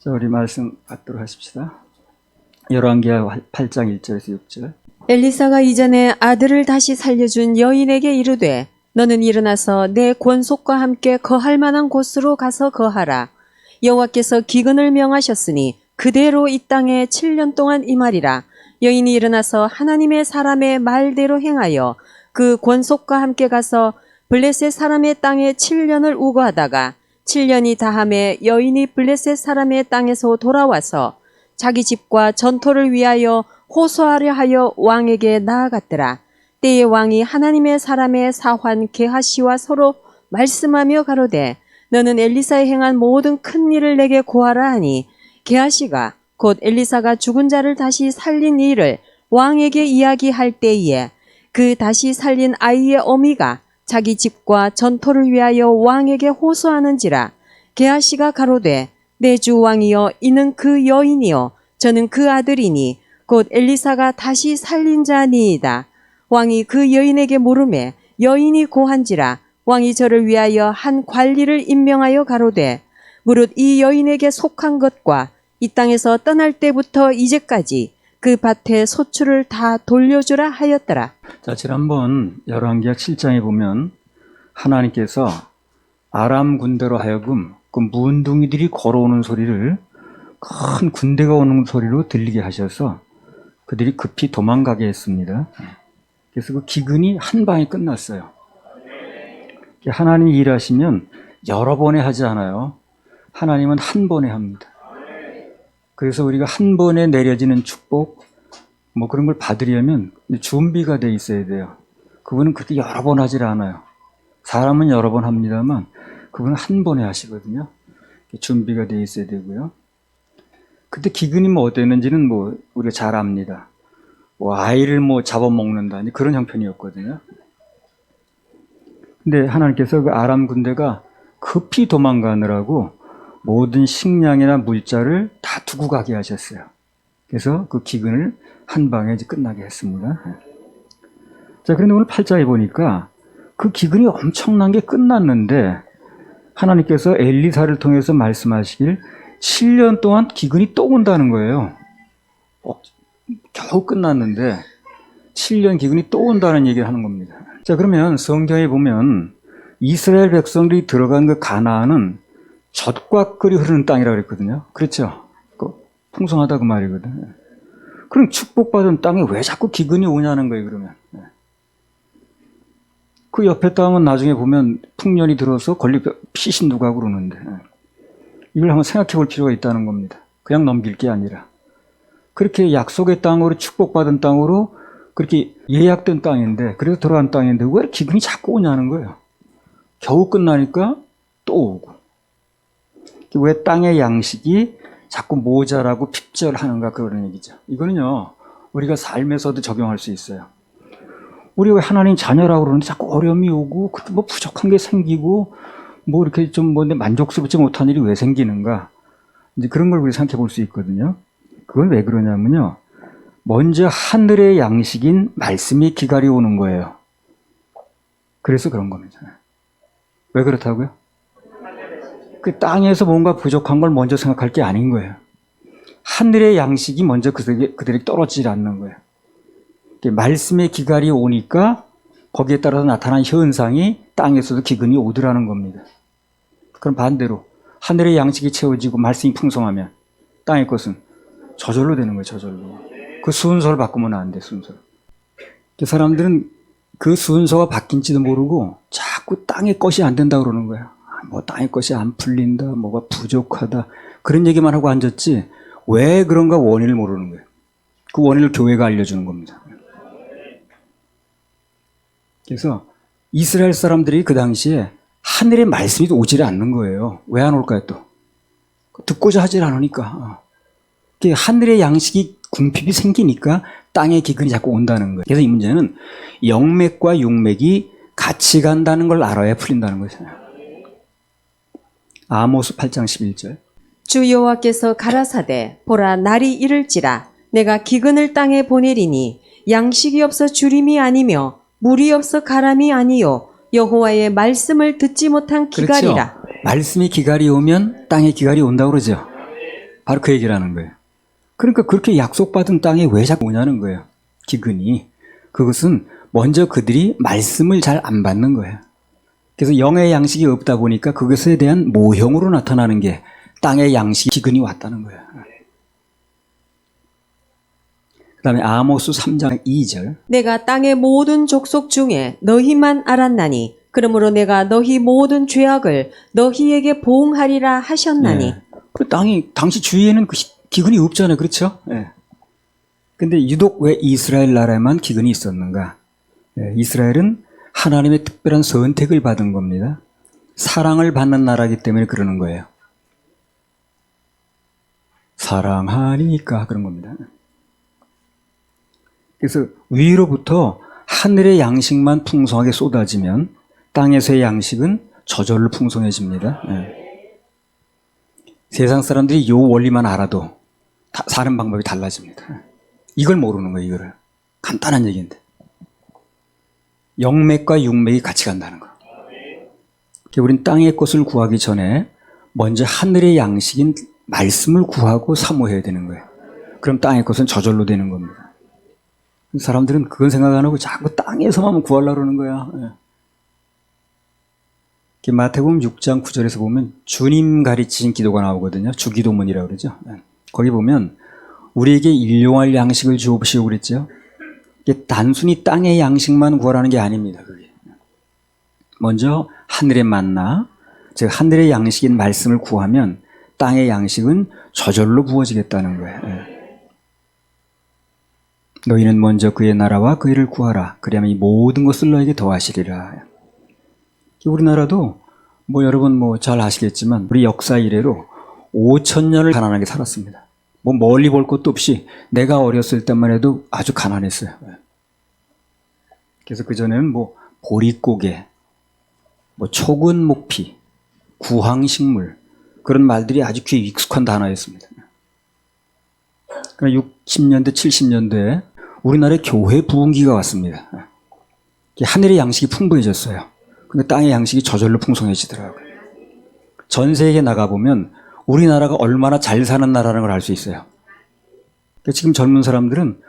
자, 우리 말씀 받도록 하십시다. 열왕기하 8장 1절에서 6절. 엘리사가 이전에 아들을 다시 살려준 여인에게 이르되 너는 일어나서 내 권속과 함께 거할 만한 곳으로 가서 거하라. 여호와께서 기근을 명하셨으니 그대로 이 땅에 7년 동안 임하리라. 여인이 일어나서 하나님의 사람의 말대로 행하여 그 권속과 함께 가서 블레셋 사람의 땅에 7년을 우거하다가 7년이 다함에 여인이 블레셋 사람의 땅에서 돌아와서 자기 집과 전토를 위하여 호소하려 하여 왕에게 나아갔더라. 때에 왕이 하나님의 사람의 사환 게하시와 서로 말씀하며 가로되 너는 엘리사에 행한 모든 큰 일을 내게 고하라 하니 게하시가 곧 엘리사가 죽은 자를 다시 살린 일을 왕에게 이야기할 때에 그 다시 살린 아이의 어미가 자기 집과 전토를 위하여 왕에게 호소하는지라. 게하시가 가로되 내 주 왕이여 이는 그 여인이요 저는 그 아들이니 곧 엘리사가 다시 살린 자니이다. 왕이 그 여인에게 물으매 여인이 고한지라. 왕이 저를 위하여 한 관리를 임명하여 가로되 무릇 이 여인에게 속한 것과 이 땅에서 떠날 때부터 이제까지 그 밭의 소출을 다 돌려주라 하였더라. 자, 지난번 열왕기하 7장에 보면 하나님께서 아람 군대로 하여금 그 문둥이들이 걸어오는 소리를 큰 군대가 오는 소리로 들리게 하셔서 그들이 급히 도망가게 했습니다. 그래서 그 기근이 한 방에 끝났어요. 하나님이 일하시면 여러 번에 하지 않아요. 하나님은 한 번에 합니다. 그래서 우리가 한 번에 내려지는 축복, 뭐 그런 걸 받으려면 준비가 돼 있어야 돼요. 그분은 그렇게 여러 번 하질 않아요. 사람은 여러 번 합니다만 그분은 한 번에 하시거든요. 준비가 돼 있어야 되고요. 그때 기근이 뭐 어땠는지는 뭐 우리가 잘 압니다. 뭐 아이를 뭐 잡아먹는다니 그런 형편이었거든요. 근데 하나님께서 그 아람 군대가 급히 도망가느라고 모든 식량이나 물자를 다 두고 가게 하셨어요. 그래서 그 기근을 한 방에 이제 끝나게 했습니다. 자, 그런데 오늘 8장에 보니까 그 기근이 엄청난 게 끝났는데 하나님께서 엘리사를 통해서 말씀하시길 7년 동안 기근이 또 온다는 거예요. 겨우 끝났는데 7년 기근이 또 온다는 얘기를 하는 겁니다. 자, 그러면 성경에 보면 이스라엘 백성들이 들어간 그 가나안은 젖과 꿀이 흐르는 땅이라고 그랬거든요. 그렇죠? 풍성하다 그 말이거든. 그럼 축복받은 땅에 왜 자꾸 기근이 오냐는 거예요, 그러면. 그 옆에 땅은 나중에 보면 풍년이 들어서 피신두고 하고 그러는데 이걸 한번 생각해 볼 필요가 있다는 겁니다. 그냥 넘길 게 아니라. 그렇게 약속의 땅으로 축복받은 땅으로 그렇게 예약된 땅인데 그래서 들어간 땅인데 왜 기근이 자꾸 오냐는 거예요. 겨우 끝나니까 또 오고. 왜 땅의 양식이 자꾸 모자라고 핍절하는가 그런 얘기죠. 이거는요 우리가 삶에서도 적용할 수 있어요. 우리가 왜 하나님 자녀라고 그러는데 자꾸 어려움이 오고 뭐 부족한 게 생기고 뭐 이렇게 좀 뭔데 만족스럽지 못한 일이 왜 생기는가, 이제 그런 걸 우리 생각해 볼 수 있거든요. 그건 왜 그러냐면요, 먼저 하늘의 양식인 말씀이 기갈이 오는 거예요. 그래서 그런 겁니다. 왜 그렇다고요? 그 땅에서 뭔가 부족한 걸 먼저 생각할 게 아닌 거예요. 하늘의 양식이 먼저 그들에게 떨어지지 않는 거예요. 말씀의 기갈이 오니까 거기에 따라서 나타난 현상이 땅에서도 기근이 오더라는 겁니다. 그럼 반대로 하늘의 양식이 채워지고 말씀이 풍성하면 땅의 것은 저절로 되는 거예요. 저절로. 그 순서를 바꾸면 안 돼. 순서. 사람들은 그 순서가 바뀐지도 모르고 자꾸 땅의 것이 안 된다고 그러는 거예요. 뭐 땅의 것이 안 풀린다, 뭐가 부족하다, 그런 얘기만 하고 앉았지 왜 그런가 원인을 모르는 거예요. 그 원인을 교회가 알려주는 겁니다. 그래서 이스라엘 사람들이 그 당시에 하늘의 말씀이 오지 않는 거예요. 왜 안 올까요 또? 듣고자 하질 않으니까. 하늘의 양식이 궁핍이 생기니까 땅의 기근이 자꾸 온다는 거예요. 그래서 이 문제는 영맥과 육맥이 같이 간다는 걸 알아야 풀린다는 거죠. 아모스 8장 11절. 주 여호와께서 가라사대 보라 날이 이를지라 내가 기근을 땅에 보내리니 양식이 없어 주림이 아니며 물이 없어 가람이 아니요 여호와의 말씀을 듣지 못한 기갈이라. 그렇죠. 말씀이 기갈이 오면 땅에 기갈이 온다고 그러죠. 바로 그 얘기를 하는 거예요. 그러니까 그렇게 약속받은 땅에 왜 자꾸 오냐는 거예요. 기근이. 그것은 먼저 그들이 말씀을 잘 안 받는 거예요. 그래서 영의 양식이 없다 보니까 그것에 대한 모형으로 나타나는 게 땅의 양식 기근이 왔다는 거예요. 그 다음에 아모스 3장 2절. 내가 땅의 모든 족속 중에 너희만 알았나니 그러므로 내가 너희 모든 죄악을 너희에게 보응하리라 하셨나니. 네. 그 땅이 당시 주위에는 그 기근이 없잖아요. 그렇죠? 네. 근데 유독 왜 이스라엘 나라에만 기근이 있었는가? 네. 이스라엘은 하나님의 특별한 선택을 받은 겁니다. 사랑을 받는 나라이기 때문에 그러는 거예요. 사랑하니까 그런 겁니다. 그래서 위로부터 하늘의 양식만 풍성하게 쏟아지면 땅에서의 양식은 저절로 풍성해집니다. 예. 세상 사람들이 이 원리만 알아도 사는 방법이 달라집니다. 이걸 모르는 거예요. 이거를. 간단한 얘기인데. 영맥과 육맥이 같이 간다는 거. 우린 땅의 것을 구하기 전에 먼저 하늘의 양식인 말씀을 구하고 사모해야 되는 거예요. 그럼 땅의 것은 저절로 되는 겁니다. 사람들은 그건 생각 안 하고 자꾸 땅에서만 구하려고 그러는 거야. 예. 마태복음 6장 9절에서 보면 주님 가르치신 기도가 나오거든요. 주기도문이라고 그러죠. 예. 거기 보면 우리에게 일용할 양식을 주옵시오 그랬죠. 이게 단순히 땅의 양식만 구하라는 게 아닙니다. 그게. 먼저 하늘의 만나, 즉 하늘의 양식인 말씀을 구하면 땅의 양식은 저절로 부어지겠다는 거예요. 예. 너희는 먼저 그의 나라와 그 일을 구하라. 그리하면 이 모든 것을 너에게 더하시리라. 우리나라도 여러분 잘 아시겠지만 우리 역사 이래로 5,000년을 가난하게 살았습니다. 멀리 볼 것도 없이 내가 어렸을 때만 해도 아주 가난했어요. 그래서 그전에는 보릿고개, 초근 목피, 구황식물 그런 말들이 아주 귀에 익숙한 단어였습니다. 그러나 60년대, 70년대에 우리나라에 교회 부흥기가 왔습니다. 하늘의 양식이 풍부해졌어요. 근데 땅의 양식이 저절로 풍성해지더라고요. 전 세계에 나가보면 우리나라가 얼마나 잘 사는 나라라는 걸 알 수 있어요. 지금 젊은 사람들은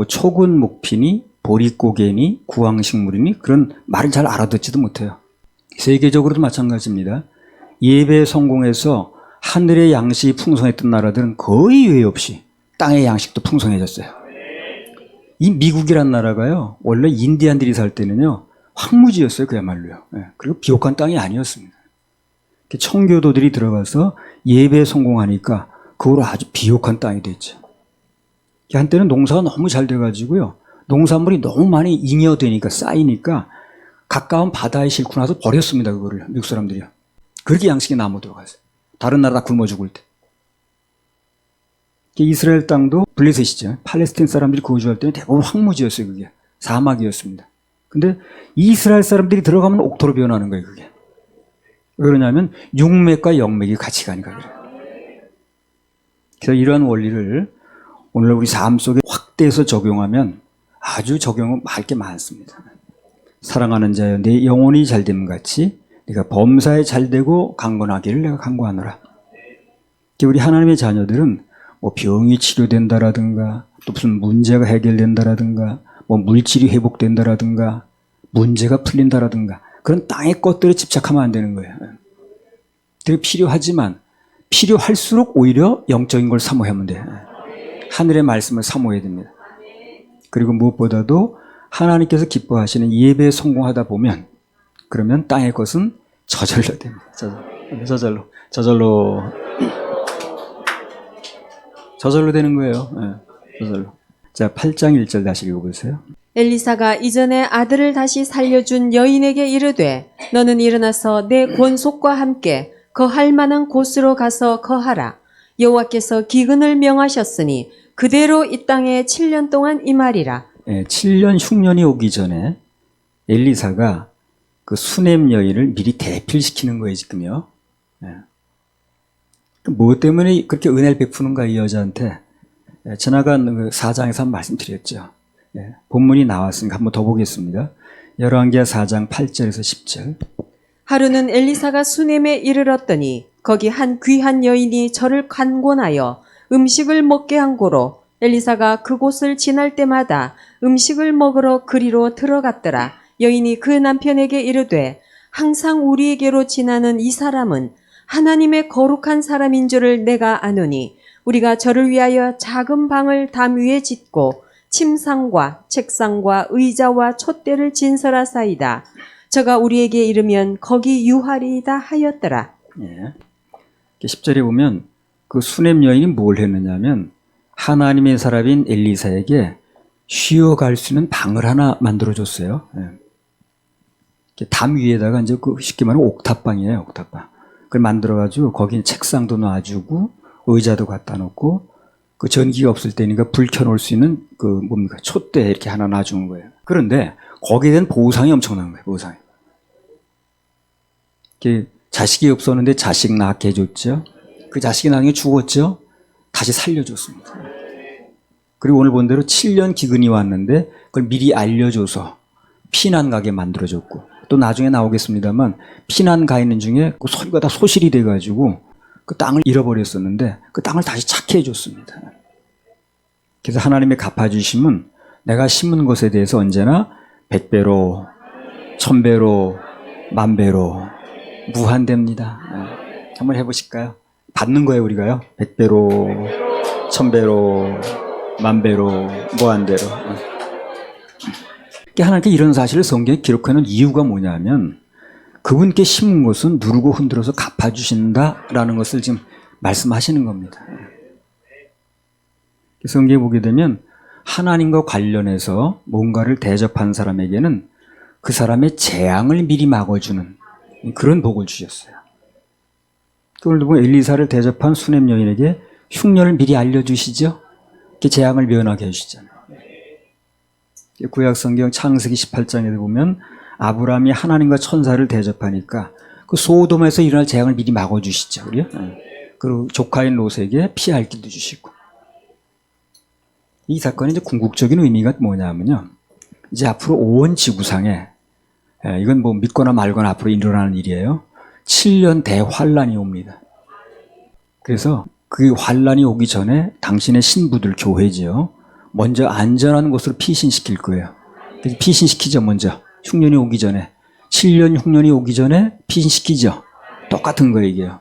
초근 목피니, 보릿고개니, 구황식물이니 그런 말을 잘 알아듣지도 못해요. 세계적으로도 마찬가지입니다. 예배에 성공해서 하늘의 양식이 풍성했던 나라들은 거의 예외 없이 땅의 양식도 풍성해졌어요. 이 미국이란 나라가요, 원래 인디안들이 살 때는요, 황무지였어요, 그야말로요. 그리고 비옥한 땅이 아니었습니다. 청교도들이 들어가서 예배에 성공하니까 그거로 아주 비옥한 땅이 됐죠. 한때는 농사가 너무 잘 돼가지고요, 농산물이 너무 많이 잉여되니까, 쌓이니까 가까운 바다에 싣고 나서 버렸습니다, 그거를, 미국 사람들이요. 그렇게 양식이 남아 들어갔어요. 다른 나라 다 굶어 죽을 때. 이스라엘 땅도 블레셋이죠. 팔레스타인 사람들이 거주할 때는 대부분 황무지였어요, 그게. 사막이었습니다. 근데 이스라엘 사람들이 들어가면 옥토로 변하는 거예요, 그게. 왜 그러냐면 육맥과 영맥이 같이 가니까 그래요. 그래서 이러한 원리를 오늘 우리 삶 속에 확대해서 적용하면 아주 적용은 할 게 많습니다. 사랑하는 자여, 내 영혼이 잘됨 같이 네가 범사에 잘되고 강건하기를 내가 간구하노라. 우리 하나님의 자녀들은 병이 치료된다라든가 또 무슨 문제가 해결된다라든가 물질이 회복된다라든가 문제가 풀린다라든가 그런 땅의 것들에 집착하면 안 되는 거예요. 되게 필요하지만 필요할수록 오히려 영적인 걸 사모하면 돼요. 하늘의 말씀을 사모해야 됩니다. 그리고 무엇보다도 하나님께서 기뻐하시는 예배에 성공하다 보면 그러면 땅의 것은 저절로 됩니다. 저절로 되는 거예요. 저절로. 자, 8장 1절 다시 읽어보세요. 엘리사가 이전에 아들을 다시 살려준 여인에게 이르되 너는 일어나서 내 권속과 함께 거할 만한 곳으로 가서 거하라. 여호와께서 기근을 명하셨으니 그대로 이 땅에 7년 동안 임하리라. 7년 흉년이 오기 전에 엘리사가 그 수넴 여인을 미리 대필시키는 거예요, 지금요. 뭐 때문에 그렇게 은혜를 베푸는가, 이 여자한테. 지나간 그 4장에서 한번 말씀드렸죠. 본문이 나왔으니까 한번 더 보겠습니다. 열왕기하 4장 8절에서 10절. 하루는 엘리사가 수넴에 이르렀더니 거기 한 귀한 여인이 저를 간곤하여 음식을 먹게 한 고로 엘리사가 그곳을 지날 때마다 음식을 먹으러 그리로 들어갔더라. 여인이 그 남편에게 이르되 항상 우리에게로 지나는 이 사람은 하나님의 거룩한 사람인 줄을 내가 아노니 우리가 저를 위하여 작은 방을 담 위에 짓고 침상과 책상과 의자와 촛대를 진설하사이다. 저가 우리에게 이르면 거기 유하리이다 하였더라. 예. 10절에 보면 그 수넴 여인이 뭘 했느냐면 하나님의 사람인 엘리사에게 쉬어갈 수 있는 방을 하나 만들어줬어요. 예. 담 위에다가 이제 그 쉽게 말하면 옥탑방이에요, 옥탑방. 그걸 만들어가지고 거기 책상도 놔주고 의자도 갖다 놓고 그 전기가 없을 때니까 불 켜놓을 수 있는 그 뭡니까 촛대 이렇게 하나 놔주는 거예요. 그런데 거기에 대한 보상이 엄청난 거예요, 보상이. 자식이 없었는데 자식 낳게 해줬죠. 그 자식이 나중에 죽었죠. 다시 살려줬습니다. 그리고 오늘 본 대로 7년 기근이 왔는데 그걸 미리 알려줘서 피난 가게 만들어줬고 또 나중에 나오겠습니다만 피난 가 있는 중에 그 소리가 다 소실이 돼가지고 그 땅을 잃어버렸었는데 그 땅을 다시 찾게 해줬습니다. 그래서 하나님의 갚아주심은 내가 심은 것에 대해서 언제나 100배로, 1000배로, 10,000배로 무한대입니다. 한번 해보실까요? 받는 거예요, 우리가요. 100배로, 1000배로, 10,000배로, 무한대로. 하나님께 이런 사실을 성경에 기록하는 이유가 뭐냐면 그분께 심은 것은 누르고 흔들어서 갚아주신다라는 것을 지금 말씀하시는 겁니다. 성경에 보게 되면 하나님과 관련해서 뭔가를 대접한 사람에게는 그 사람의 재앙을 미리 막아주는 그런 복을 주셨어요. 그걸 보면 엘리사를 대접한 수넴 여인에게 흉년을 미리 알려주시죠. 이렇게 재앙을 면하게 해주시잖아요. 구약 성경 창세기 18장에 보면 아브라함이 하나님과 천사를 대접하니까 그 소돔에서 일어날 재앙을 미리 막아주시죠. 그래요? 그리고 조카인 롯에게 피할 길도 주시고. 이 사건의 이제 궁극적인 의미가 뭐냐면요. 이제 앞으로 온 지구상에 이건 뭐 믿거나 말거나 앞으로 일어나는 일이에요. 7년 대환란이 옵니다. 그래서 그 환란이 오기 전에 당신의 신부들 교회지요. 먼저 안전한 곳으로 피신시킬 거예요. 피신시키죠, 먼저. 흉년이 오기 전에. 7년 흉년이 오기 전에 피신시키죠. 똑같은 거예요, 이게요.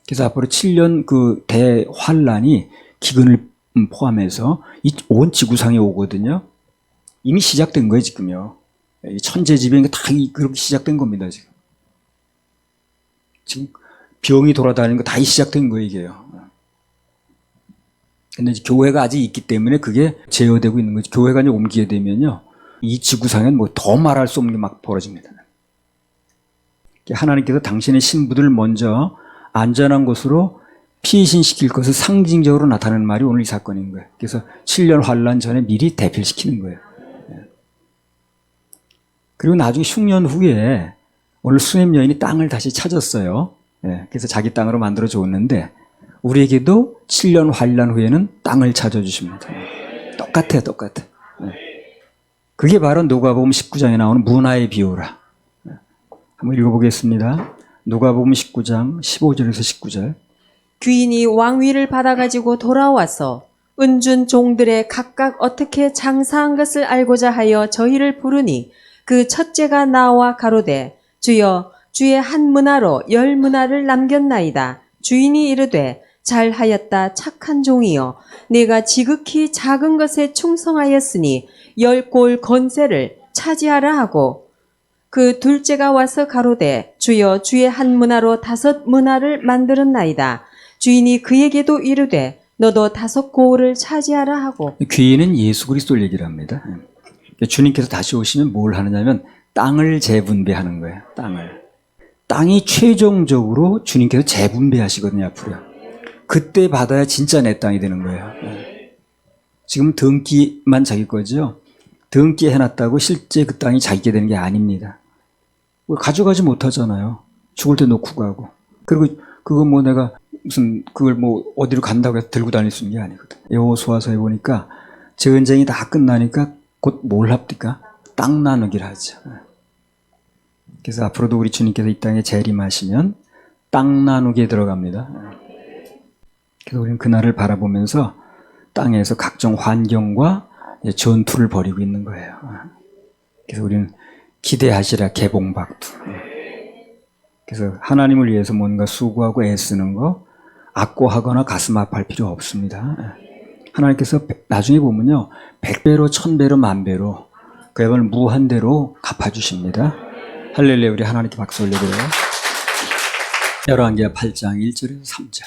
그래서 앞으로 7년 그 대환란이 기근을 포함해서 이 온 지구상에 오거든요. 이미 시작된 거예요, 지금요. 천재지변이 다 그렇게 시작된 겁니다, 지금. 지금 병이 돌아다니는 거 다 시작된 거예요, 이게요. 근데 이제 교회가 아직 있기 때문에 그게 제어되고 있는 거죠. 교회가 이제 옮기게 되면요. 이 지구상엔 뭐 더 말할 수 없는 게 막 벌어집니다. 하나님께서 당신의 신부들을 먼저 안전한 곳으로 피신시킬 것을 상징적으로 나타내는 말이 오늘 이 사건인 거예요. 그래서 7년 환란 전에 미리 대필시키는 거예요. 그리고 나중에 흉년 후에 오늘 수넴 여인이 땅을 다시 찾았어요. 그래서 자기 땅으로 만들어 줬는데 우리에게도 7년 환란 후에는 땅을 찾아주십니다. 똑같아요, 똑같아. 그게 바로 누가복음 19장에 나오는 문화의 비유라. 한번 읽어보겠습니다. 누가복음 19장 15절에서 19절. 귀인이 왕위를 받아가지고 돌아와서 은준 종들의 각각 어떻게 장사한 것을 알고자 하여 저희를 부르니 그 첫째가 나와 가로되 주여 주의 한 문화로 10문화를 남겼나이다. 주인이 이르되 잘하였다 착한 종이여 내가 지극히 작은 것에 충성하였으니 10골 건세를 차지하라 하고 그 둘째가 와서 가로되 주여 주의 한 문화로 5문화를 만들었나이다. 주인이 그에게도 이르되 너도 5골을 차지하라 하고. 귀인은 예수 그리스도를 얘기를 합니다. 주님께서 다시 오시면 뭘 하느냐면 땅을 재분배하는 거예요. 땅이 최종적으로 주님께서 재분배하시거든요, 앞으로요. 그때 받아야 진짜 내 땅이 되는 거예요. 지금 등기만 자기 거죠. 등기 해놨다고 실제 그 땅이 자기게 되는 게 아닙니다. 가져가지 못하잖아요. 죽을 때 놓고 가고. 그리고 그거 뭐 내가 무슨 그걸 뭐 어디로 간다고 해서 들고 다닐 수 있는 게 아니거든. 여호수아서에 보니까 전쟁이 다 끝나니까 곧 뭘 합니까? 땅 나누기를 하죠. 그래서 앞으로도 우리 주님께서 이 땅에 재림하시면 땅 나누기에 들어갑니다. 그래서 우리는 그날을 바라보면서 땅에서 각종 환경과 전투를 벌이고 있는 거예요. 그래서 우리는 기대하시라 개봉박두. 그래서 하나님을 위해서 뭔가 수고하고 애쓰는 거 악고하거나 가슴 아파할 필요 없습니다. 하나님께서 나중에 보면요 100배로 1000배로 만배로 그야말로 무한대로 갚아주십니다. 할렐루야. 우리 하나님께 박수 올려드려요. 열왕기하 8장 1절에서 3절.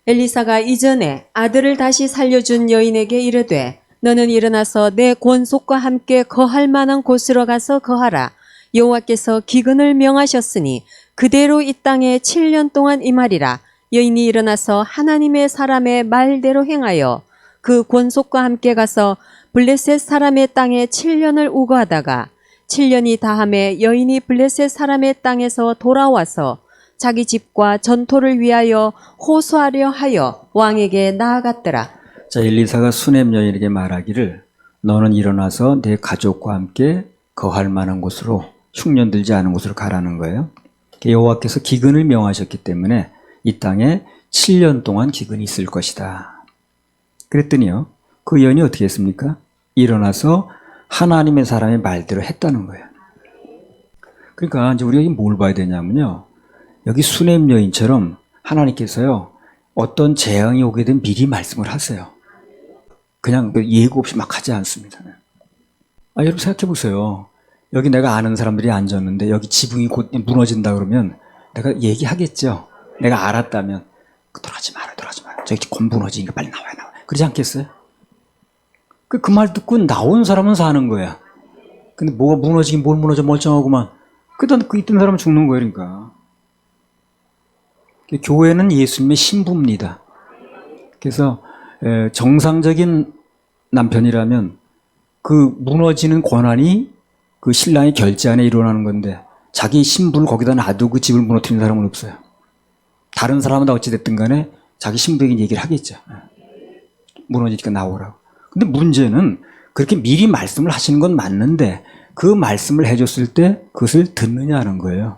엘리사가 이전에 아들을 다시 살려준 여인에게 이르되 너는 일어나서 내 권속과 함께 거할 만한 곳으로 가서 거하라. 여호와께서 기근을 명하셨으니 그대로 이 땅에 7년 동안 임하리라. 여인이 일어나서 하나님의 사람의 말대로 행하여 그 권속과 함께 가서 블레셋 사람의 땅에 7년을 우거하다가 7년이 다함에 여인이 블레셋 사람의 땅에서 돌아와서 자기 집과 전토를 위하여 호소하려 하여 왕에게 나아갔더라. 자, 엘리사가 수넴 여인에게 말하기를 너는 일어나서 내 가족과 함께 거할 만한 곳으로 흉년 들지 않은 곳으로 가라는 거예요. 여호와께서 기근을 명하셨기 때문에 이 땅에 7년 동안 기근이 있을 것이다. 그랬더니요. 그 여인이 어떻게 했습니까? 일어나서 하나님의 사람의 말대로 했다는 거예요. 그러니까 이제 우리가 뭘 봐야 되냐면요. 여기 수넴 여인처럼 하나님께서요. 어떤 재앙이 오게 되면 미리 말씀을 하세요. 그냥 예고 없이 막 하지 않습니다. 여러분 생각해 보세요. 여기 내가 아는 사람들이 앉았는데 여기 지붕이 곧 무너진다 그러면 내가 얘기하겠죠. 내가 알았다면 돌아가지 마라. 저기 곧 무너지니까 빨리 나와. 그러지 않겠어요? 그 말 듣고 나온 사람은 사는 거야. 근데 뭐가 무너지긴 뭘 무너져 멀쩡하구만. 그다음 그 있던 사람은 죽는 거예요. 그러니까. 교회는 예수님의 신부입니다. 그래서 정상적인 남편이라면 그 무너지는 권한이 그 신랑의 결제 안에 일어나는 건데 자기 신부를 거기다 놔두고 그 집을 무너뜨리는 사람은 없어요. 다른 사람은 다 어찌됐든 간에 자기 신부에게 얘기를 하겠죠. 무너지니까 나오라고. 근데 문제는 그렇게 미리 말씀을 하시는 건 맞는데 그 말씀을 해줬을 때 그것을 듣느냐는 거예요.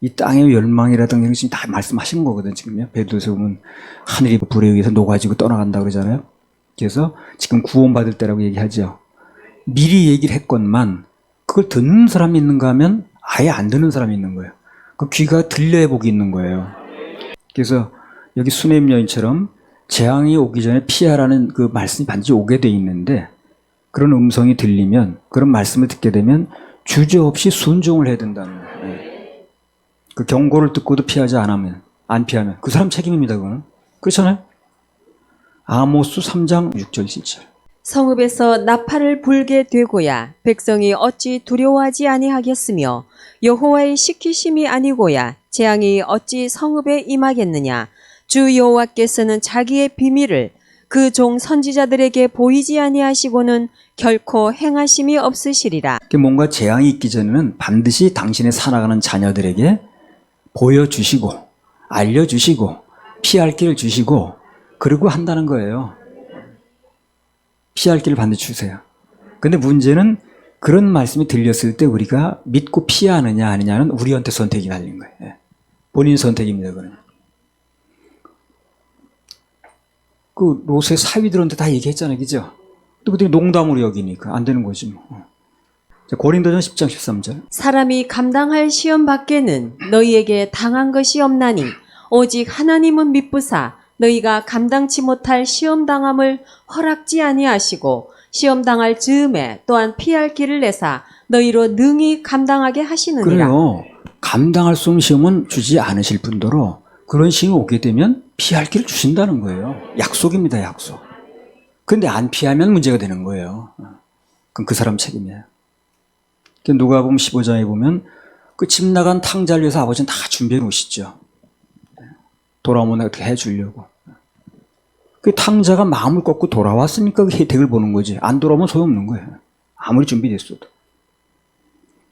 이 땅의 멸망이라든가 이런 거 지금 다 말씀하시는 거거든, 지금요. 베드로서 보면 하늘이 불에 의해서 녹아지고 떠나간다 그러잖아요. 그래서 지금 구원받을 때라고 얘기하죠. 미리 얘기를 했건만 그걸 듣는 사람이 있는가 하면 아예 안 듣는 사람이 있는 거예요. 그 귀가 들려야 복이 있는 거예요. 그래서 여기 수넴 여인처럼 재앙이 오기 전에 피하라는 그 말씀이 반드시 오게 돼 있는데 그런 음성이 들리면 그런 말씀을 듣게 되면 주저없이 순종을 해야 된다는 거예요. 그 경고를 듣고도 피하지 안 피하면 그 사람 책임입니다. 그거는. 그렇잖아요. 아모스 3장 6절 7절. 성읍에서 나팔을 불게 되고야 백성이 어찌 두려워하지 아니하겠으며 여호와의 시키심이 아니고야 재앙이 어찌 성읍에 임하겠느냐. 주 여호와께서는 자기의 비밀을 그 종 선지자들에게 보이지 아니하시고는 결코 행하심이 없으시리라. 뭔가 재앙이 있기 전에는 반드시 당신의 살아가는 자녀들에게 보여주시고 알려주시고 피할 길을 주시고 그러고 한다는 거예요. 피할 길을 반드시 주세요. 근데 문제는 그런 말씀이 들렸을 때 우리가 믿고 피하느냐 아니냐는 우리한테 선택이 달린 거예요. 본인 선택입니다. 그거는. 그 롯의 사위들한테 다 얘기했잖아요. 그죠? 또 그때 농담으로 여기니까 안 되는 거지 뭐. 자, 고린도전 10장 13절. 사람이 감당할 시험 밖에는 너희에게 당한 것이 없나니 오직 하나님은 미쁘사 너희가 감당치 못할 시험 당함을 허락지 아니하시고 시험 당할 즈음에 또한 피할 길을 내사 너희로 능히 감당하게 하시느니라. 그래요. 감당할 수 없는 시험은 주지 않으실 뿐더러 그런 시험이 오게 되면 피할 길을 주신다는 거예요. 약속입니다. 약속. 그런데 안 피하면 문제가 되는 거예요. 그럼 그 사람 책임이에요. 누가복음 15장에 보면 그 집 나간 탕자를 위해서 아버지는 다 준비해 놓으시죠. 돌아오면 어떻게 해주려고. 그 탕자가 마음을 꺾고 돌아왔으니까 그 혜택을 보는 거지. 안 돌아오면 소용없는 거예요. 아무리 준비됐어도.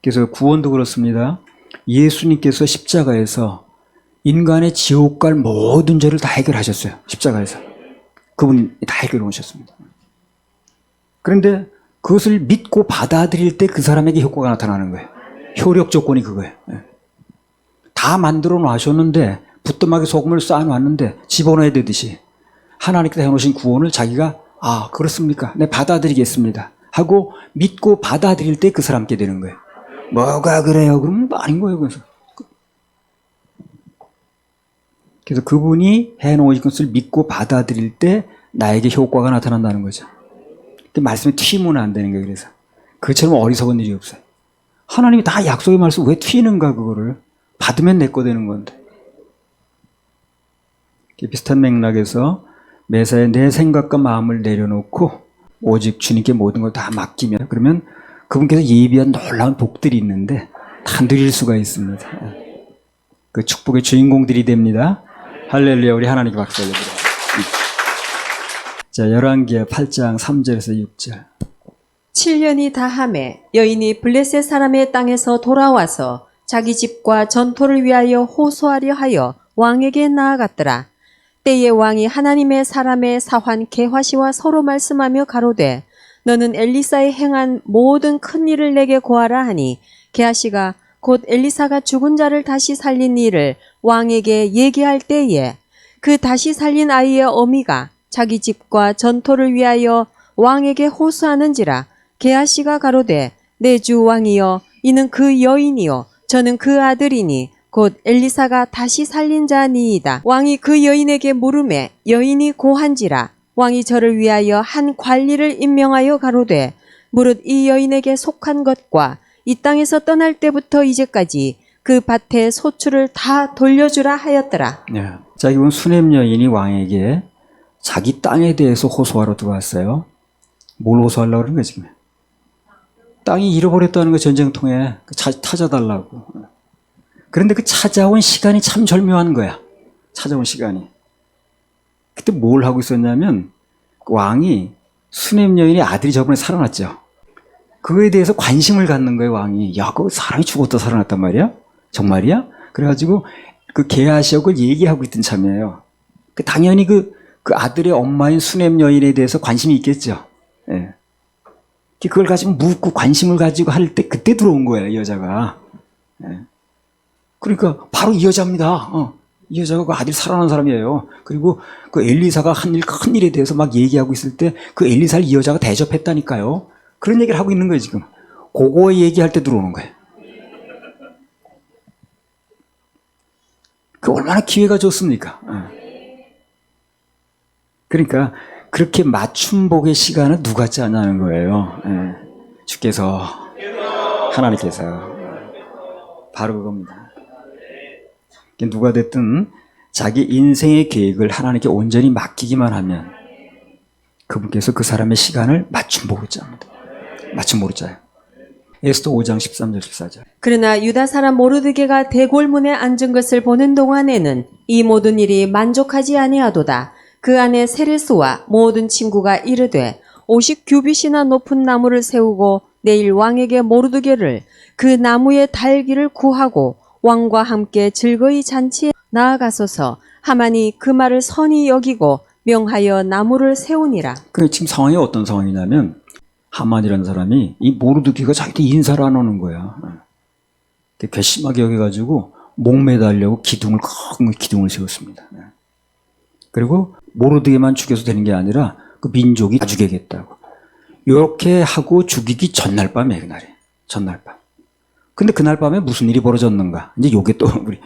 그래서 구원도 그렇습니다. 예수님께서 십자가에서 인간의 지옥 갈 모든 죄를 다 해결하셨어요. 십자가에서. 그분이 다 해결해 오셨습니다. 그런데 그것을 믿고 받아들일 때 그 사람에게 효과가 나타나는 거예요. 효력 조건이 그거예요. 다 만들어 놔셨는데 부뚜막에 소금을 쌓아놨는데 집어넣어야 되듯이 하나님께서 해놓으신 구원을 자기가 그렇습니까? 네, 받아들이겠습니다 하고 믿고 받아들일 때 그 사람께 되는 거예요. 뭐가 그래요? 그러면 아닌 거예요. 그래서 그분이 해놓으신 것을 믿고 받아들일 때 나에게 효과가 나타난다는 거죠. 그 말씀에 튀면 안 되는 거예요. 그래서 그처럼 어리석은 일이 없어요. 하나님이 다 약속의 말씀 왜 튀는가? 그거를 받으면 내 거 되는 건데. 비슷한 맥락에서 매사에 내 생각과 마음을 내려놓고 오직 주님께 모든 걸 다 맡기면, 그러면 그분께서 예비한 놀라운 복들이 있는데 다 누릴 수가 있습니다. 그 축복의 주인공들이 됩니다. 할렐루야. 우리 하나님께 박수 올려드려요. 자, 열왕기하 8장 3절에서 6절. 7년이 다함에 여인이 블레셋 사람의 땅에서 돌아와서 자기 집과 전토를 위하여 호소하려 하여 왕에게 나아갔더라. 때에 왕이 하나님의 사람의 사환 게하시와 서로 말씀하며 가로되 너는 엘리사의 행한 모든 큰 일을 내게 고하라 하니 게하시가 곧 엘리사가 죽은 자를 다시 살린 일을 왕에게 얘기할 때에 그 다시 살린 아이의 어미가 자기 집과 전토를 위하여 왕에게 호소하는지라. 게하시가 가로되 내 주 왕이여 이는 그 여인이요 저는 그 아들이니 곧 엘리사가 다시 살린 자니이다. 왕이 그 여인에게 물으매 여인이 고한지라. 왕이 저를 위하여 한 관리를 임명하여 가로되 무릇 이 여인에게 속한 것과 이 땅에서 떠날 때부터 이제까지 그 밭의 소출을 다 돌려주라 하였더라. 네. 자, 이건 수냄 여인이 왕에게 자기 땅에 대해서 호소하러 들어왔어요. 뭘 호소하려고 그러는 거야, 지금? 땅이 잃어버렸다는 거 전쟁통에 찾아달라고. 그런데 그 찾아온 시간이 참 절묘한 거야. 찾아온 시간이. 그때 뭘 하고 있었냐면 왕이 수냄 여인의 아들이 저번에 살아났죠. 그거에 대해서 관심을 갖는 거예요, 왕이. 야, 그 사람이 죽었다 살아났단 말이야? 정말이야? 그래가지고 그 게하시하고 그걸 얘기하고 있던 참이에요. 당연히 그 아들의 엄마인 수냄 여인에 대해서 관심이 있겠죠. 예. 그걸 가지고 묻고 관심을 가지고 할 때 그때 들어온 거예요, 이 여자가. 예. 그러니까 바로 이 여자입니다. 이 여자가 그 아들 살아난 사람이에요. 그리고 그 엘리사가 한 큰 일에 대해서 막 얘기하고 있을 때 그 엘리사를 이 여자가 대접했다니까요. 그런 얘기를 하고 있는 거예요, 지금. 그거 얘기할 때 들어오는 거예요. 그 얼마나 기회가 좋습니까? 그러니까 그렇게 맞춤복의 시간을 누가 짜냐는 거예요. 주께서, 하나님께서. 바로 그겁니다. 누가 됐든 자기 인생의 계획을 하나님께 온전히 맡기기만 하면 그분께서 그 사람의 시간을 맞춤복으로 짭니다. 맞춤복으로 짜요. 에스더 5장 13절 14절. 그러나 유다 사람 모르드게가 대궐문에 앉은 것을 보는 동안에는 이 모든 일이 만족하지 아니하도다. 그 안에 세레스와 모든 친구가 이르되 50규빗이나 높은 나무를 세우고 내일 왕에게 모르드게를 그 나무의 달기를 구하고 왕과 함께 즐거이 잔치에 나아가소서. 하만이 그 말을 선히 여기고 명하여 나무를 세우니라. 지금 상황이 어떤 상황이냐면 하만이라는 사람이 이 모르드게가 자기한테 인사를 안 오는 거야. 괘씸하게 여겨가지고 목매달려고 큰 기둥을 세웠습니다. 그리고 모르드게만 죽여서 되는 게 아니라 그 민족이 다 죽이겠다고. 이렇게 하고 죽이기 전날 밤에 그날에. 전날 밤. 근데 그날 밤에 무슨 일이 벌어졌는가? 이제 요게 또 우리.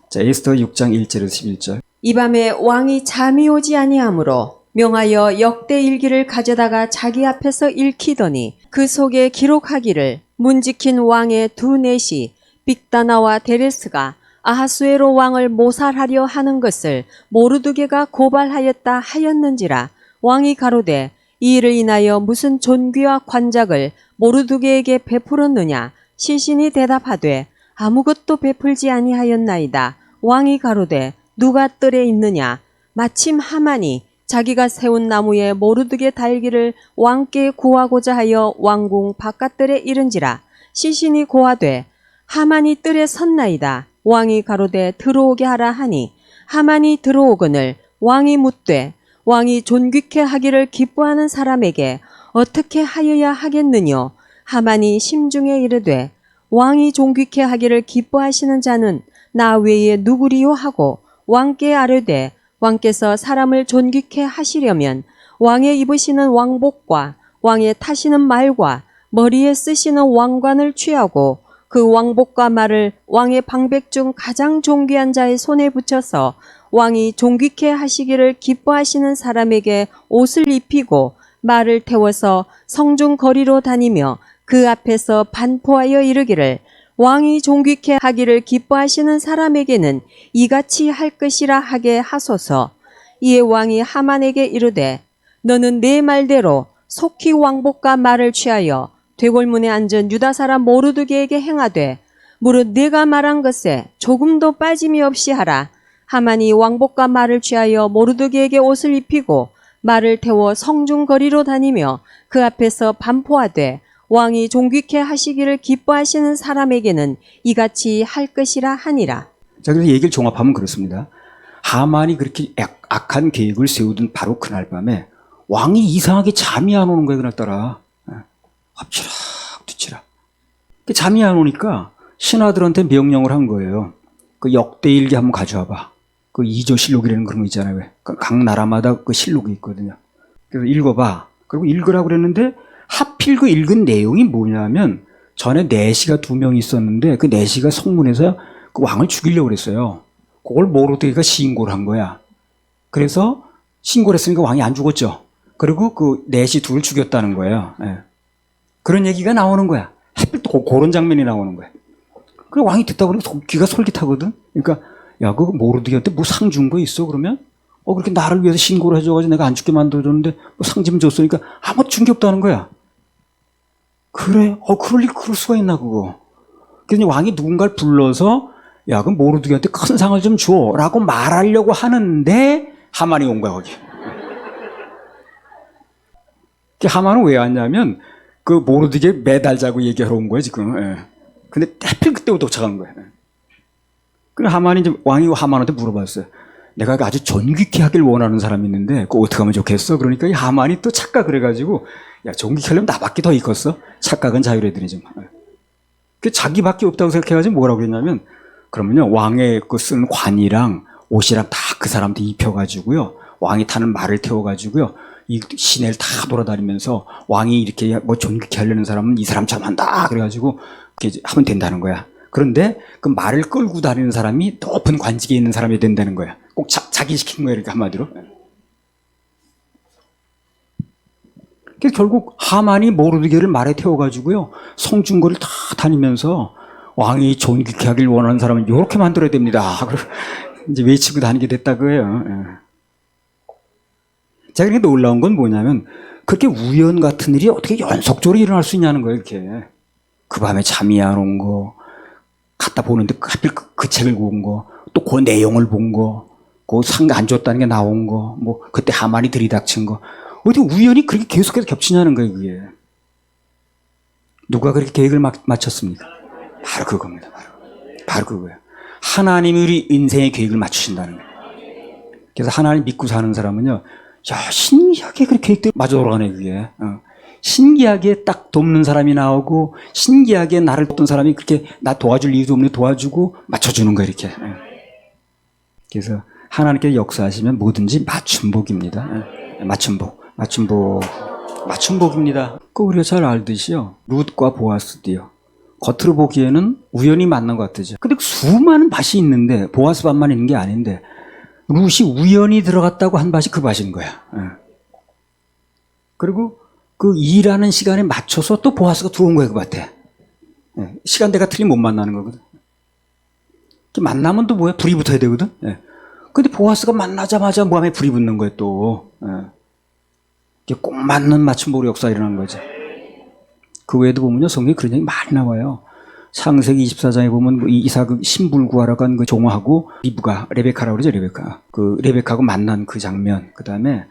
자, 에스더 6장 1절에서 11절. 이 밤에 왕이 잠이 오지 아니하므로 명하여 역대 일기를 가져다가 자기 앞에서 읽히더니 그 속에 기록하기를 문 지킨 왕의 두 넷이 빅다나와 데레스가 아하수에로 왕을 모살하려 하는 것을 모르드게가 고발하였다 하였는지라. 왕이 가로되 이 일을 인하여 무슨 존귀와 관작을 모르드게에게 베풀었느냐. 시신이 대답하되 아무것도 베풀지 아니하였나이다. 왕이 가로되 누가 뜰에 있느냐. 마침 하만이 자기가 세운 나무에 모르드게 달기를 왕께 구하고자 하여 왕궁 바깥들에 이른지라. 시신이 고하되 하만이 뜰에 섰나이다. 왕이 가로되 들어오게 하라 하니 하만이 들어오거늘 왕이 묻되 왕이 존귀케 하기를 기뻐하는 사람에게 어떻게 하여야 하겠느뇨. 하만이 심중에 이르되 왕이 존귀케 하기를 기뻐하시는 자는 나 외에 누구리요 하고 왕께 아뢰되 왕께서 사람을 존귀케 하시려면 왕의 입으시는 왕복과 왕의 타시는 말과 머리에 쓰시는 왕관을 취하고 그 왕복과 말을 왕의 방백 중 가장 존귀한 자의 손에 붙여서 왕이 존귀케 하시기를 기뻐하시는 사람에게 옷을 입히고 말을 태워서 성중 거리로 다니며 그 앞에서 반포하여 이르기를 왕이 존귀케 하기를 기뻐하시는 사람에게는 이같이 할 것이라 하게 하소서. 이에 왕이 하만에게 이르되 너는 내 말대로 속히 왕복과 말을 취하여 되골문에 앉은 유다 사람 모르드게에게 행하되 무릇 내가 말한 것에 조금도 빠짐이 없이 하라. 하만이 왕복과 말을 취하여 모르드게에게 옷을 입히고 말을 태워 성중 거리로 다니며 그 앞에서 반포하되 왕이 존귀케 하시기를 기뻐하시는 사람에게는 이같이 할 것이라 하니라. 자, 그래서 얘기를 종합하면 그렇습니다. 하만이 그렇게 악한 계획을 세우던 바로 그날 밤에 왕이 이상하게 잠이 안 오는 거예요, 그날따라. 엎치락 뒤치락. 잠이 안 오니까 신하들한테 명령을 한 거예요. 그 역대일기 한번 가져와봐. 그 이조실록이라는 그런 거 있잖아요. 왜? 각 나라마다 그 실록이 있거든요. 그래서 읽어봐. 그리고 읽으라고 그랬는데 하필 그 읽은 내용이 뭐냐면 전에 내시가 2명 있었는데 그 내시가 성문에서 그 왕을 죽이려고 그랬어요. 그걸 모르드게가 신고를 한 거야. 그래서 신고를 했으니까 왕이 안 죽었죠. 그리고 그 내시 2를 죽였다는 거예요. 예. 그런 얘기가 나오는 거야. 하필 또 그런 장면이 나오는 거야. 그래 왕이 듣다 그러면 귀가 솔깃하거든. 그러니까 야, 그 모르드게한테 뭐 상 준 거 있어? 그러면 그렇게 나를 위해서 신고를 해줘가지고 내가 안 죽게 만들어줬는데 뭐 상 좀 줬으니까 아무 준 게 없다는 거야. 그래? 그럴 수가 있나 그거. 그래서 왕이 누군가를 불러서 야, 그럼 모르드게한테 큰 상을 좀 줘라고 말하려고 하는데 하만이 온 거야 거기. 하만은 왜 왔냐면 그 모르드게 매달자고 얘기하러 온 거야 지금. 예. 근데 하필 그때부터 도착한 거야. 그래 하만이 이제 왕이 하만한테 물어봤어요. 내가 아주 존귀케 하길 원하는 사람이 있는데 그거 어떻게 하면 좋겠어? 그러니까 이 하만이 또 착각을 해가지고 야 존귀케 하려면 나밖에 더 있겠어? 착각은 자유래더니 좀. 그 자기밖에 없다고 생각해가지고 뭐라고 그랬냐면 그러면요 왕의 그 쓰는 관이랑 옷이랑 다 그 사람한테 입혀가지고요 왕이 타는 말을 태워가지고요 이 시내를 다 돌아다니면서 왕이 이렇게 뭐 존귀케 하려는 사람은 이 사람처럼 한다 그래가지고 이렇게 하면 된다는 거야. 그런데 그 말을 끌고 다니는 사람이 높은 관직에 있는 사람이 된다는 거야. 꼭 자기 시킨 거야, 이렇게 한마디로. 그래서 결국 하만이 모르드게를 말에 태워가지고요 성중거리를 다 다니면서 왕이 존귀케 하길 원하는 사람은 이렇게 만들어야 됩니다. 이제 외치고 다니게 됐다 그예요. 자, 그러니까 놀라운 건 뭐냐면 그렇게 우연 같은 일이 어떻게 연속적으로 일어날 수 있냐는 거예요, 이렇게. 그 밤에 잠이 안 온 거, 갖다 보는데 하필 그 책을 본 거, 또 그 내용을 본 거, 그 상 안 줬다는 게 나온 거, 뭐 그때 하만이 들이닥친 거, 어떻게 우연히 그렇게 계속해서 겹치냐는 거예요, 그게. 누가 그렇게 계획을 맞췄습니까? 바로 그겁니다, 바로 그거예요. 하나님이 우리 인생의 계획을 맞추신다는 거예요. 그래서 하나님 믿고 사는 사람은요, 야, 신기하게 그렇게 계획대로 맞아 돌아가네, 그게. 신기하게 딱 돕는 사람이 나오고, 신기하게 나를 돕던 사람이 그렇게 나 도와줄 이유도 없는데 도와주고 맞춰주는 거야, 이렇게. 그래서 하나님께서 역사하시면 뭐든지 맞춤복입니다. 맞춤복입니다. 그 우리가 잘 알듯이요, 룻과 보아스도요, 겉으로 보기에는 우연히 만난 것 같으죠. 근데 수많은 밭이 있는데, 보아스 밭만 있는 게 아닌데, 룻이 우연히 들어갔다고 한 밭이 그 밭인 거야. 그리고 그 일하는 시간에 맞춰서 또 보아스가 들어온 거예요, 그 밭에. 시간대가 틀리면 못 만나는 거거든. 만나면 또 뭐야? 불이 붙어야 되거든. 근데 보아스가 만나자마자 몸에 불이 붙는 거예요, 또. 꼭 맞는 맞춤복으로 역사가 일어나는 거죠. 그 외에도 보면요, 성경에 그런 얘기 많이 나와요. 창세기 24장에 보면 이삭 신부를 구하러 간 그 종하고 리브가, 레베카라고 그러죠, 레베카. 그 레베카하고 만난 그 장면, 그 다음에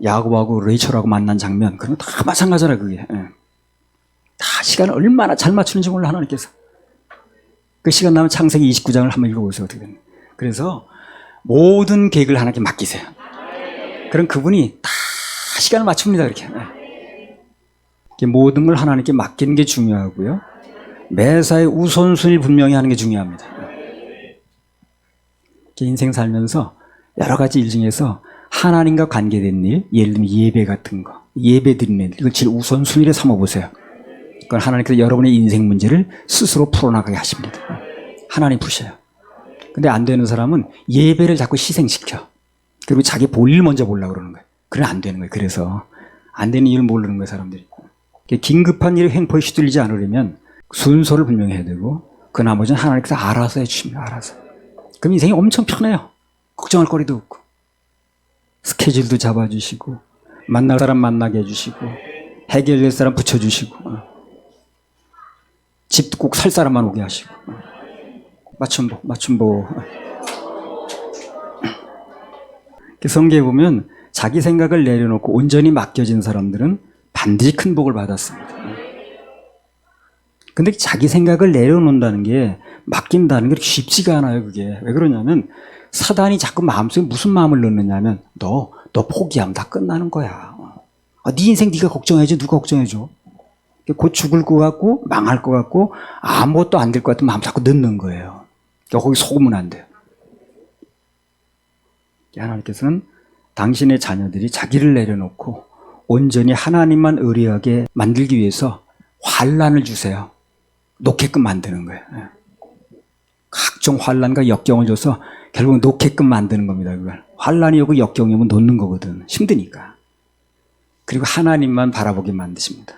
야곱하고 레이첼하고 만난 장면, 그런 거 다 마찬가지라, 그게. 다 시간을 얼마나 잘 맞추는지 몰라, 하나님께서. 그 시간 나면 창세기 29장을 한번 읽어보세요, 어떻게 됐는지. 그래서 모든 계획을 하나님께 맡기세요. 그럼 그분이 다 시간을 맞춥니다, 그렇게. 모든 걸 하나님께 맡기는 게 중요하고요. 매사에 우선순위를 분명히 하는 게 중요합니다. 인생 살면서 여러 가지 일 중에서 하나님과 관계된 일, 예를 들면 예배 같은 거, 예배 드리는 일, 이걸 제일 우선순위로 삼아보세요. 그건 하나님께서 여러분의 인생 문제를 스스로 풀어나가게 하십니다. 하나님 푸셔요. 근데 안 되는 사람은 예배를 자꾸 희생시켜. 그리고 자기 볼일 먼저 보려고 그러는 거예요. 그래 안 되는 거예요. 그래서 안 되는 이유를 모르는 거예요, 사람들이. 긴급한 일에 횡포에 휘둘리지 않으려면 순서를 분명히 해야 되고 그 나머지는 하나님께서 알아서 해주십니다. 알아서. 그럼 인생이 엄청 편해요. 걱정할 거리도 없고 스케줄도 잡아주시고 만날 사람 만나게 해주시고 해결될 사람 붙여주시고 집도 꼭 살 사람만 오게 하시고 맞춤보. 성경에 보면 자기 생각을 내려놓고 온전히 맡겨진 사람들은 반드시 큰 복을 받았습니다. 근데 자기 생각을 내려놓는다는 게 맡긴다는 게 쉽지가 않아요. 그게 왜 그러냐면 사단이 자꾸 마음속에 무슨 마음을 넣느냐면 너 포기하면 다 끝나는 거야. 네 인생 네가 걱정해야지 누가 걱정해줘. 곧 죽을 것 같고 망할 것 같고 아무것도 안 될 것 같은 마음 자꾸 넣는 거예요. 거기 속으면 안 돼요. 하나님께서는 당신의 자녀들이 자기를 내려놓고 온전히 하나님만 의뢰하게 만들기 위해서 환난을 주세요. 놓게끔 만드는 거예요. 각종 환난과 역경을 줘서 결국 놓게끔 만드는 겁니다. 그걸. 환난이 오고 역경이 오면 놓는 거거든. 힘드니까. 그리고 하나님만 바라보게 만드십니다.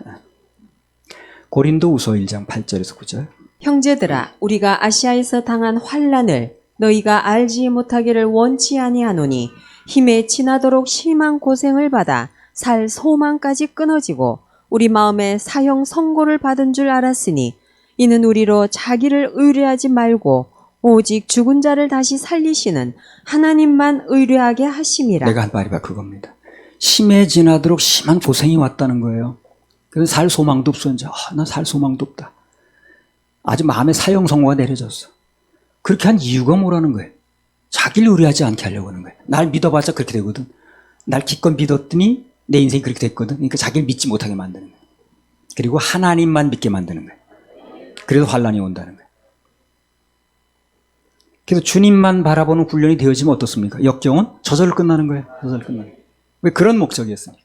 고린도후서 1장 8절에서 9절. 형제들아 우리가 아시아에서 당한 환난을 너희가 알지 못하기를 원치 아니하노니 힘에 지나도록 심한 고생을 받아 살 소망까지 끊어지고 우리 마음에 사형 선고를 받은 줄 알았으니 이는 우리로 자기를 의뢰하지 말고 오직 죽은 자를 다시 살리시는 하나님만 의뢰하게 하심이라. 내가 한 말이 바로 그겁니다. 심해 지나도록 심한 고생이 왔다는 거예요. 그래서 살 소망도 없어 이제. 난 살 소망도 없다. 아주 마음에 사형 선고가 내려졌어. 그렇게 한 이유가 뭐라는 거예요? 자기를 의뢰하지 않게 하려고 하는 거예요. 날 믿어봤자 그렇게 되거든. 날 기껏 믿었더니 내 인생이 그렇게 됐거든. 그러니까 자기를 믿지 못하게 만드는 거예요. 그리고 하나님만 믿게 만드는 거예요. 그래서 환난이 온다는 거예요. 그래서 주님만 바라보는 훈련이 되어지면 어떻습니까? 역경은 저절로 끝나는 거예요. 저절로 끝나는 거예요. 왜 그런 목적이었습니까?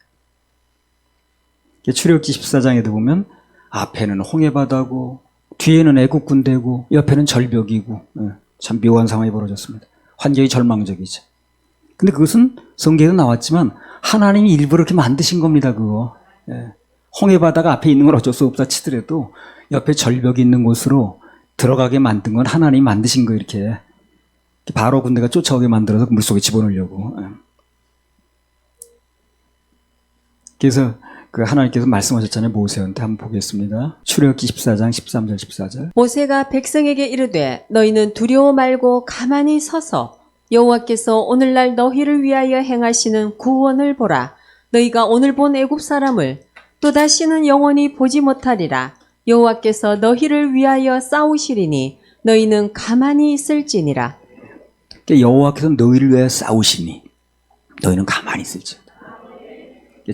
출애굽기 14장에도 보면 앞에는 홍해바다고 뒤에는 애국 군대고 옆에는 절벽이고 참 묘한 상황이 벌어졌습니다. 환경이 절망적이죠. 근데 그것은 성경에도 나왔지만 하나님이 일부러 이렇게 만드신 겁니다. 그거. 홍해바다가 앞에 있는 건 어쩔 수 없다 치더라도 옆에 절벽이 있는 곳으로 들어가게 만든 건 하나님이 만드신 거 이렇게 바로 군대가 쫓아오게 만들어서 물속에 집어넣으려고. 그래서 그 하나님께서 말씀하셨잖아요. 모세한테 한번 보겠습니다. 출애굽기 14장 13절 14절. 모세가 백성에게 이르되 너희는 두려워 말고 가만히 서서 여호와께서 오늘날 너희를 위하여 행하시는 구원을 보라. 너희가 오늘 본 애굽 사람을 또다시는 영원히 보지 못하리라. 여호와께서 너희를 위하여 싸우시리니 너희는 가만히 있을지니라. 여호와께서 너희를 위하여 싸우시니 너희는 가만히 있을지니라.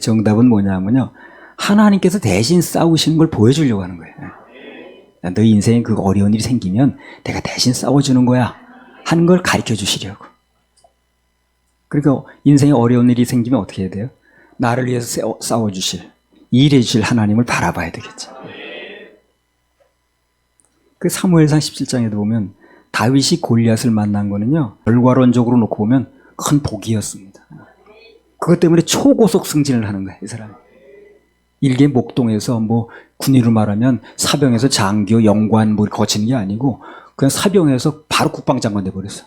정답은 뭐냐면요. 하나님께서 대신 싸우시는 걸 보여주려고 하는 거예요. 너희 인생에 그 어려운 일이 생기면 내가 대신 싸워주는 거야 하는 걸 가르쳐 주시려고. 그러니까 인생에 어려운 일이 생기면 어떻게 해야 돼요? 나를 위해서 싸워주실, 일해 주실 하나님을 바라봐야 되겠죠. 그 사무엘상 17장에도 보면 다윗이 골리앗을 만난 거는요. 결과론적으로 놓고 보면 큰 복이었습니다. 그것 때문에 초고속 승진을 하는 거예요. 이 사람이. 일개 목동에서 뭐 군의로 말하면 사병에서 장교, 영관 뭐 거치는 게 아니고 그냥 사병에서 바로 국방장관 돼버렸어.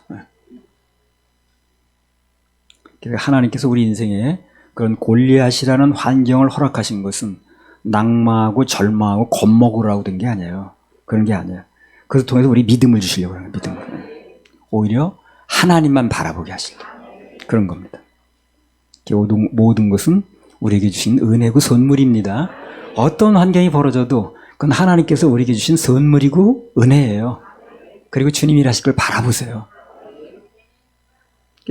하나님께서 우리 인생에 그런 골리앗이라는 환경을 허락하신 것은 낙마하고 절망하고 겁먹으라고 된 게 아니에요. 그런 게 아니에요. 그래서 통해서 우리 믿음을 주시려고 하는 거예요. 믿음을. 오히려 하나님만 바라보게 하시려고 그런 겁니다. 모든 것은 우리에게 주신 은혜고 선물입니다. 어떤 환경이 벌어져도 그건 하나님께서 우리에게 주신 선물이고 은혜예요. 그리고 주님이 하실 걸 바라보세요.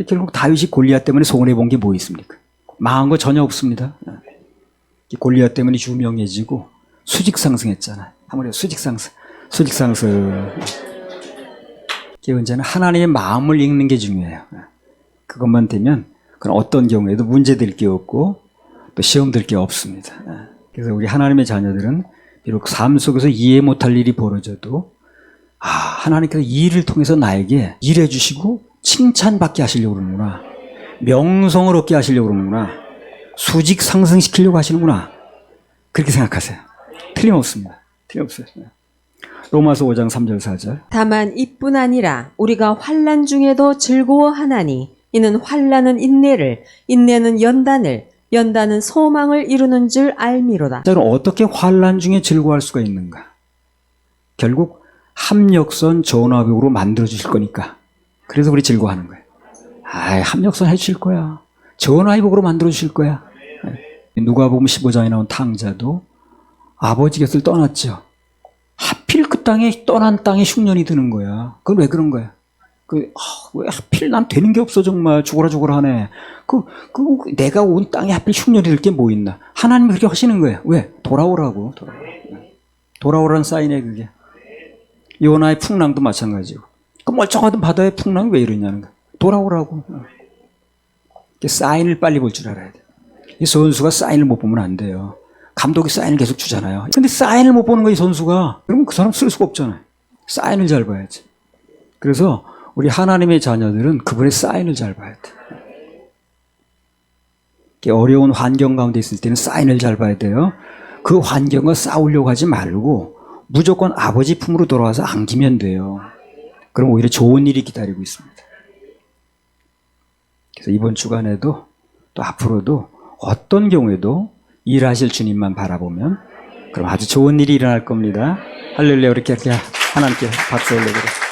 결국 다윗이 골리앗 때문에 손해본 게 뭐 있습니까? 망한 거 전혀 없습니다. 골리앗 때문에 유명해지고 수직 상승했잖아요. 아무래도 수직 상승. 언제나 하나님의 마음을 읽는 게 중요해요. 그것만 되면 그건 어떤 경우에도 문제될 게 없고 또 시험될 게 없습니다. 그래서 우리 하나님의 자녀들은 비록 삶 속에서 이해 못할 일이 벌어져도 하나님께서 이 일을 통해서 나에게 일해 주시고 칭찬받게 하시려고 그러는구나. 명성을 얻게 하시려고 그러는구나. 수직 상승시키려고 하시는구나. 그렇게 생각하세요. 틀림없습니다. 틀림없어요. 로마서 5장 3절 4절. 다만 이뿐 아니라 우리가 환난 중에도 즐거워하나니 이는 환난은 인내를, 인내는 연단을, 연단은 소망을 이루는 줄 알미로다. 자, 그럼 어떻게 환난 중에 즐거워할 수가 있는가? 결국 합력선 전화벽으로 만들어 주실 거니까. 그래서 우리 즐거워하는 거예요. 합력선 해 주실 거야. 전화위복으로 만들어 주실 거야. 누가복음 15장에 나온 탕자도 아버지 곁을 떠났죠. 하필 그 땅에 떠난 땅에 흉년이 드는 거야. 그건 왜 그런 거야? 왜 하필 난 되는 게 없어 정말 죽어라 하네. 내가 온 땅에 하필 흉년이 들 게 뭐 있나? 하나님이 그렇게 하시는 거예요. 왜? 돌아오라고. 돌아오라는 사인이에요 그게. 요나의 풍랑도 마찬가지고. 그 멀쩡하던 바다의 풍랑이 왜 이러냐는 거야. 돌아오라고. 사인을 빨리 볼 줄 알아야 돼. 이 선수가 사인을 못 보면 안 돼요. 감독이 사인을 계속 주잖아요. 근데 사인을 못 보는 거야 이 선수가. 그러면 그 사람 쓸 수가 없잖아요. 사인을 잘 봐야지. 그래서 우리 하나님의 자녀들은 그분의 사인을 잘 봐야 돼. 어려운 환경 가운데 있을 때는 사인을 잘 봐야 돼요. 그 환경과 싸우려고 하지 말고 무조건 아버지 품으로 돌아와서 안기면 돼요. 그럼 오히려 좋은 일이 기다리고 있습니다. 그래서 이번 주간에도 또 앞으로도 어떤 경우에도 일하실 주님만 바라보면 그럼 아주 좋은 일이 일어날 겁니다. 할렐루야. 이렇게 하나님께 박수 올려드려요.